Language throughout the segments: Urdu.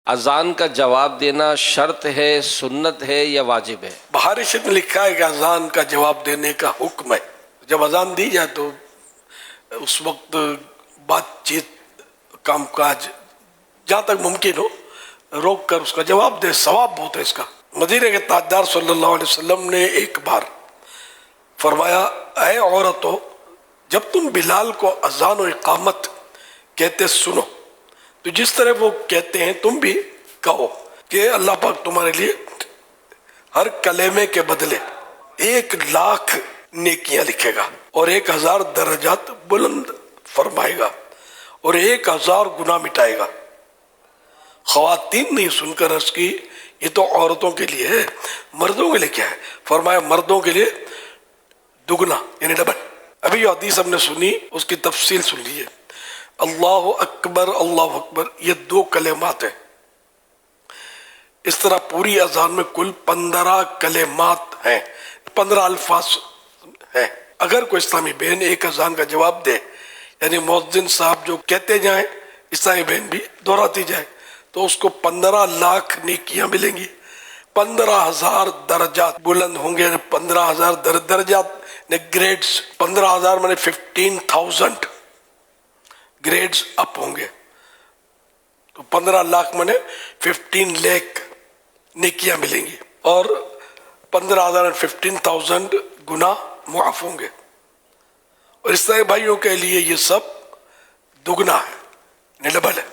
اذان کا جواب دینا شرط ہے، سنت ہے یا واجب ہے؟ بہار شریف میں لکھا ہے کہ اذان کا جواب دینے کا حکم ہے۔ جب اذان دی جائے تو اس وقت بات چیت، کام کاج جہاں تک ممکن ہو روک کر اس کا جواب دے، ثواب بہت ہے اس کا۔ مدینے کے تاجدار صلی اللہ علیہ وسلم نے ایک بار فرمایا، اے عورتوں، جب تم بلال کو اذان و اقامت کہتے سنو تو جس طرح وہ کہتے ہیں تم بھی کہو کہ اللہ پاک تمہارے لیے ہر کلمے کے بدلے 1,00,000 نیکیاں لکھے گا اور 1,000 درجات بلند فرمائے گا اور 1,000 گناہ مٹائے گا۔ خواتین نے سن کر عرض کی، یہ تو عورتوں کے لیے ہے، مردوں کے لیے کیا ہے؟ فرمایا مردوں کے لیے دگنا یعنی ڈبل۔ ابھی جو حدیث ہم نے سنی اس کی تفصیل سن لیجیے۔ اللہ اکبر اللہ اکبر یہ 2 کلمات ہیں۔ اس طرح پوری اذان میں کل 15 کلمات ہیں، 15 الفاظ ہیں۔ اگر کوئی اسلامی بہن ایک اذان کا جواب دے، یعنی مؤذن صاحب جو کہتے جائیں اسلامی بہن بھی دہراتی جائے، تو اس کو 15,00,000 نیکیاں ملیں گی، 15,000 درجات بلند ہوں گے۔ 15,000 درجات نے گریڈز، 15,000 میں 15,000 گریڈز اپ ہوں گے، تو 15,00,000 میں 15 لاکھ نیکیاں ملیں گی اور 15,000 اور 15,000 گناہ معاف ہوں گے۔ اور اس طرح بھائیوں کے لیے یہ سب دگنا ہے، ڈبل ہے۔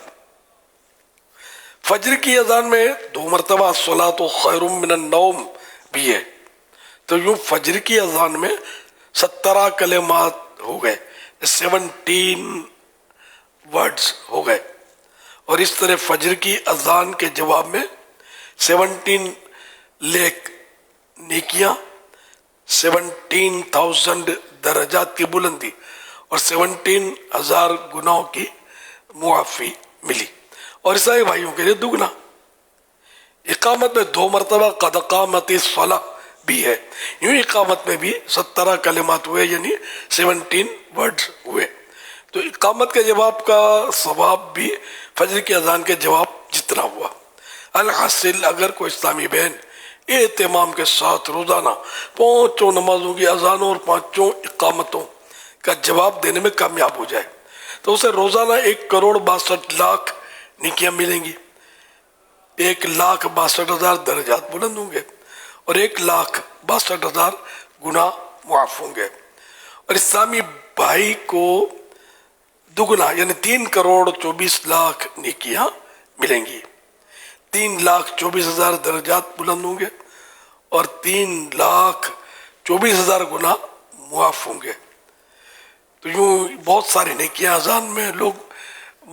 فجر کی اذان میں 2 مرتبہ الصلاۃ خیر من النوم بھی ہے، تو یوں فجر کی اذان میں 17 کلمات ہو گئے، 17 ورڈز ہو گئے۔ اور اس طرح فجر کی اذان کے جواب میں 17 لاکھ نیکیاں، 17,000 درجات کی بلندی اور 17,000 گناہوں کی معافی ملی۔ اور عیسائی بھائیوں کے لیے دگنا۔ اقامت میں 2 مرتبہ قد قامت الصلاۃ بھی ہے، یوں اقامت میں بھی 17 کلمات ہوئے، یعنی 17 ورڈز ہوئے۔ تو اقامت کے جواب کا ثواب بھی فجر کی اذان کے جواب جتنا ہوا۔ الحاصل اگر کوئی اسلامی بہن اہتمام کے ساتھ روزانہ 5 نمازوں کی اذانوں اور 5 اقامتوں کا جواب دینے میں کامیاب ہو جائے تو اسے روزانہ 1,62,00,000 نیکیاں ملیں گی، 1,62,000 درجات بلند ہوں گے اور 1,62,000 گناہ معاف ہوں گے۔ اور اسلامی بھائی کو دگنا یعنی 3,24,00,000 نیکیاں ملیں گی، 3,24,000 درجات بلند ہوں گے اور 3,24,000 گناہ معاف ہوں گے۔ تو یوں بہت ساری نیکیاں اذان میں لوگ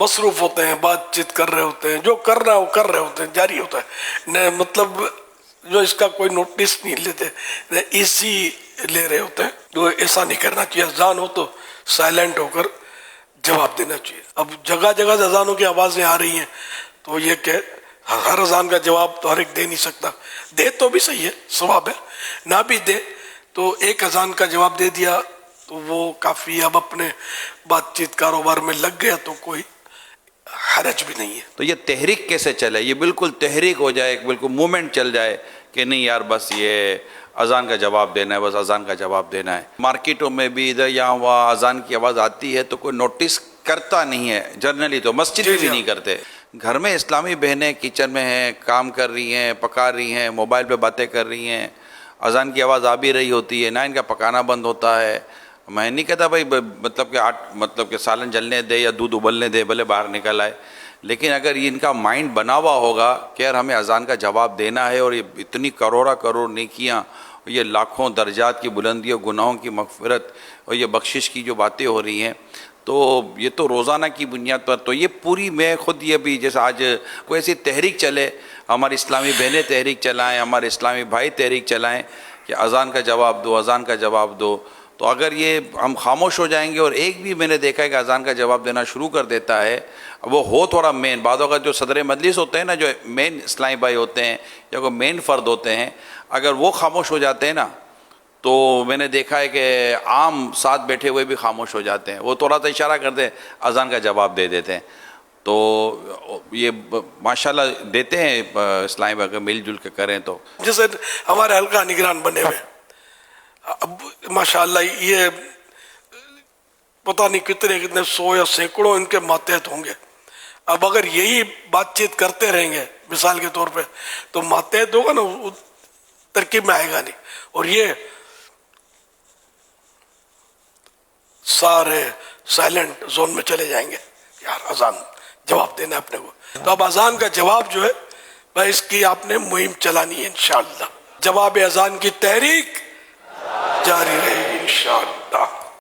مصروف ہوتے ہیں، بات چیت کر رہے ہوتے ہیں، جو کر رہا ہے وہ کر رہے ہوتے ہیں، جاری ہوتا ہے، مطلب جو اس کا کوئی نوٹس نہیں لیتے، ایزی لے رہے ہوتے ہیں۔ جو ایسا نہیں کرنا چاہیے، اذان ہو تو سائلنٹ ہو کر جواب دینا چاہیے۔ اب جگہ جگہ سے اذانوں کی آوازیں آ رہی ہیں، تو یہ کہ ہر اذان کا جواب تو ہر ایک دے نہیں سکتا، دے تو بھی صحیح ہے، ثواب ہے، نہ بھی دے تو ایک اذان کا جواب دے دیا تو وہ کافی۔ اب اپنے بات چیت کاروبار میں لگ گیا تو کوئی حرج بھی نہیں ہے۔ تو یہ تحریک کیسے چلے؟ یہ بالکل تحریک ہو جائے، بالکل مومنٹ چل جائے کہ نہیں یار بس یہ اذان کا جواب دینا ہے، بس اذان کا جواب دینا ہے۔ مارکیٹوں میں بھی ادھر یہاں وہاں اذان کی آواز آتی ہے تو کوئی نوٹس کرتا نہیں ہے، جنرلی تو مسجد میں بھی نہیں کرتے۔ گھر میں اسلامی بہنیں کچن میں ہیں، کام کر رہی ہیں، پکا رہی ہیں، موبائل پہ باتیں کر رہی ہیں، اذان کی آواز آ بھی رہی ہوتی ہے، نہ ان کا پکانا بند ہوتا ہے۔ میں نہیں کہتا بھائی مطلب کہ سالن جلنے دے یا دودھ ابلنے دے، بھلے باہر نکل آئے، لیکن اگر ان کا مائنڈ بنا ہوا ہوگا کہ یار ہمیں اذان کا جواب دینا ہے اور یہ اتنی کروڑ نیکیاں، یہ لاکھوں درجات کی بلندی اور گناہوں کی مغفرت اور یہ بخشش کی جو باتیں ہو رہی ہیں، تو یہ تو روزانہ کی بنیاد پر، تو یہ پوری میں خود یہ بھی جیسے آج کوئی ایسی تحریک چلے، ہماری اسلامی بہنیں تحریک چلائیں، ہمارے اسلامی بھائی تحریک چلائیں کہ اذان کا جواب دو، اذان کا جواب دو، تو اگر یہ ہم خاموش ہو جائیں گے اور ایک بھی میں نے دیکھا ہے کہ اذان کا جواب دینا شروع کر دیتا ہے، وہ ہو تھوڑا مین، بعض اوقات جو صدر مجلس ہوتے ہیں نا، جو مین اسلامی بھائی ہوتے ہیں یا کوئی مین فرد ہوتے ہیں، اگر وہ خاموش ہو جاتے ہیں نا تو میں نے دیکھا ہے کہ عام ساتھ بیٹھے ہوئے بھی خاموش ہو جاتے ہیں، وہ تھوڑا سا اشارہ کرتے ہیں، اذان کا جواب دے دیتے ہیں۔ تو یہ ماشاءاللہ دیتے ہیں اسلام اگر مل جل کے کریں تو. جیسے ہمارے حلقہ نگران بنے ہوئے، اب ماشاءاللہ یہ پتہ نہیں کتنے 100 یا سینکڑوں ان کے ماتحت ہوں گے. اب اگر یہی بات چیت کرتے رہیں گے مثال کے طور پہ تو ماتحت ہوگا نا، ترکیب میں آئے گا نہیں. اور یہ سارے سائلنٹ زون میں چلے جائیں گے، یار اذان جواب دینا اپنے کو. تو اب اذان کا جواب جو ہے بھائی اس کی آپ نے مہم چلانی ہے انشاءاللہ. جواب اذان کی تحریک جاری رہے گی انشاءاللہ.